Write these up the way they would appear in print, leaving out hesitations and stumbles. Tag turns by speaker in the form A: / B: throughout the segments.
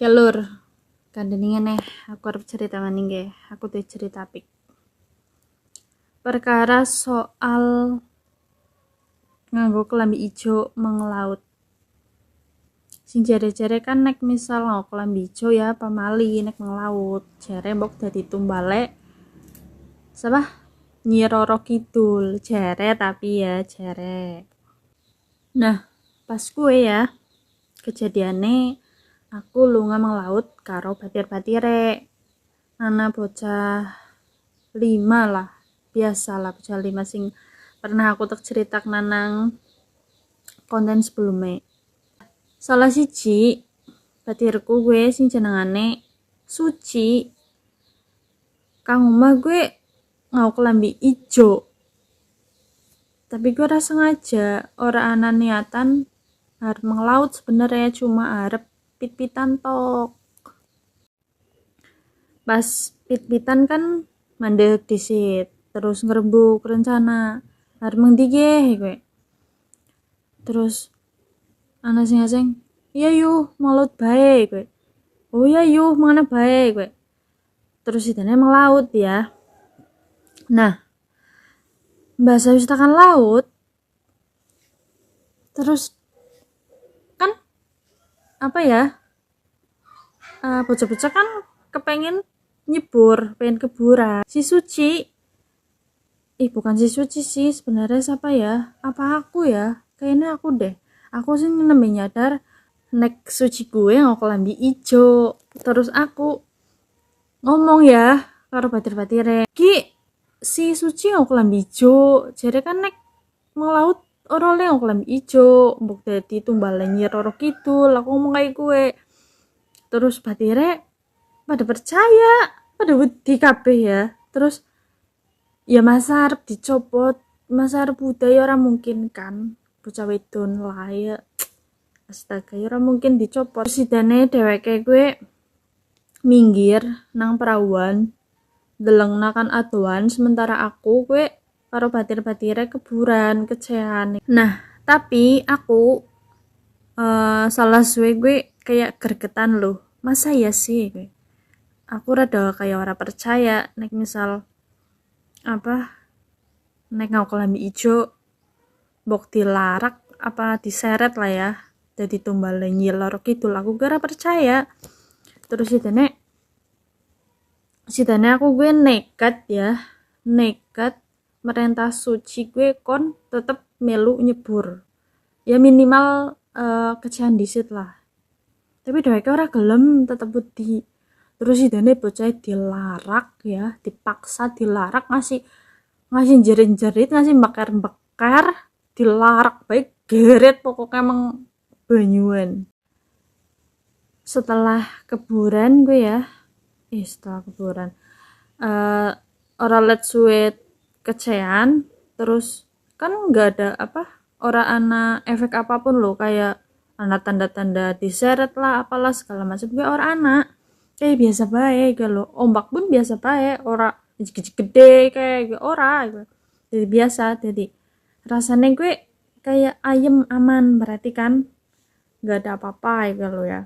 A: Ya lur, kandeningan aku harus cerita maning nggih. Aku tuh cerita pik. Perkara soal nganggo kelambi ijo mengelaut. Sing jare-jare kan nek misal nganggo kelambi ijo ya pamali nek mengelaut. Jare mbok dadi tumbale sapa? Nyi Roro Kidul. Jare tapi ya jare. Nah, pas gue ya kejadiannya aku lunga mengelaut karo batir-batire. Ana bocah 5 lah, biasalah bocah 5 sing pernah aku tak cerita nanang konten sebelumnya. Salah siji batirku gue sing jenengane Suci, kang omah gue ngau kelambi ijo, tapi gue rasa sengaja ora ana niatan arep mengelaut, sebenarnya cuma arep pit-pitan tok. Pas pit-pitan kan mandek disit, terus ngerembuk rencana arep ngendi gue. Terus ana sing ngaseng, iya yuk melaut bae gue. Oh iya yuk mana bae gue. Terus idane melaut ya. Nah, bahasa wis tekan laut. Terus kan apa ya? Bocah-bocah kan kepengen nyebur, pengen keburan. Si Suci, bukan si Suci sih sebenarnya, siapa ya? Apa aku ya? Kayaknya aku deh. Aku sih nembe nyadar nek Suci gue ngau kelambi ijo. Terus aku ngomong ya karo batir-batire, ki si Suci ngau kelambi ijo, jare kan nek melaut ora oleh ngau kelambi ijo, mbok dadi tumbale Nyi Roro Kidul. Aku ngomong kayak gue. Terus batire pada percaya, pada wedi kabeh ya. Terus ya masa arep dicopot, masa arep budaya orang mungkin kan, bocah wedon lah ya. Astaga, ya ora mungkin dicopot. Sidane dheweke gue minggir nang perahuan, delengna kan adoan, sementara aku gue karo batir-batire keburan kecean. Nah, tapi aku salah suwe gue kayak gergetan loh. Masa ya sih gue. Aku rada kayak ora percaya nek misal nek ngau kelambi ijo mbok dilarak apa diseret lah ya jadi tumbale Nyi Roro Kidul. Aku gara percaya. Terus sidane aku gue nekat merintah Suci gue kon tetep melu nyebur ya, minimal kecehan disit lah, tapi dheweke ora gelem, tetep wedi. Terus sidane bocah dilarak ya, dipaksa dilarak, ngasih jerit-jerit, ngasih bakar-bakar, dilarak baik geret pokoknya emang banyuan. Setelah keburan gue ya ora let suwe kecean, terus kan nggak ada ora ana efek apapun loh, kayak ana tanda-tanda diseret lah apalah segala macam, gue ora ana, kayak biasa bae gitu loh. Ombak pun biasa bae, ora gede kayak gue ora gitu. Jadi biasa, jadi rasanya gue kayak ayem aman, berarti kan nggak ada apa-apa gitu loh ya.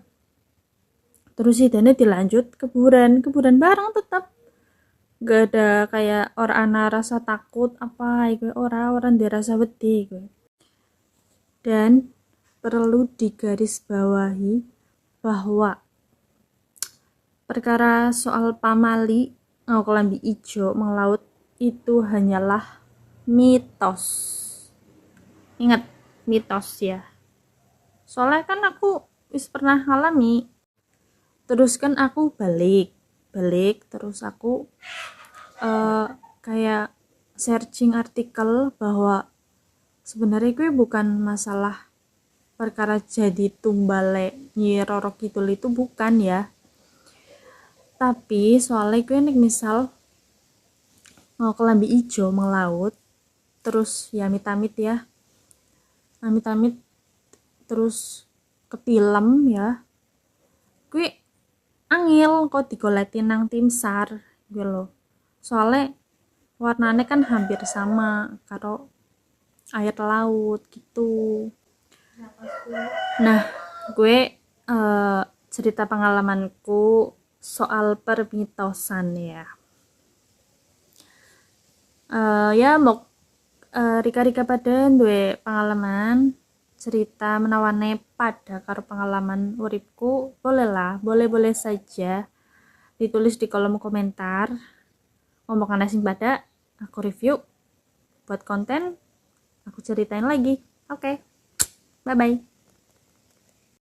A: Terus idane dilanjut keburan bareng, tetap gak ada kayak orang ana rasa takut apa gue orang dirasa wedi gue. Dan perlu digarisbawahi bahwa perkara soal pamali ngau kelambi ijo mengelaut itu hanyalah mitos. Ingat, mitos ya. Soalnya kan aku wis pernah ngalami. Terus kan aku balik terus aku kayak searching artikel bahwa sebenarnya gue bukan masalah perkara jadi tumbale Nyi Roro Kidul itu, bukan ya, tapi soalnya gue nek misal mau kelambi ijo melaut terus ya amit-amit terus ketilem ya, gue angil kok digoletin nang tim SAR gitu loh. Soalnya warnanya kan hampir sama karo air laut gitu. Nah, gue cerita pengalamanku soal permitosan ya. Ya mau rika-rika pada duwe pengalaman cerita menawane pada karo pengalaman uripku, boleh saja ditulis di kolom komentar. Ngomong sing pada aku review buat konten, aku ceritain lagi. Oke. Bye bye.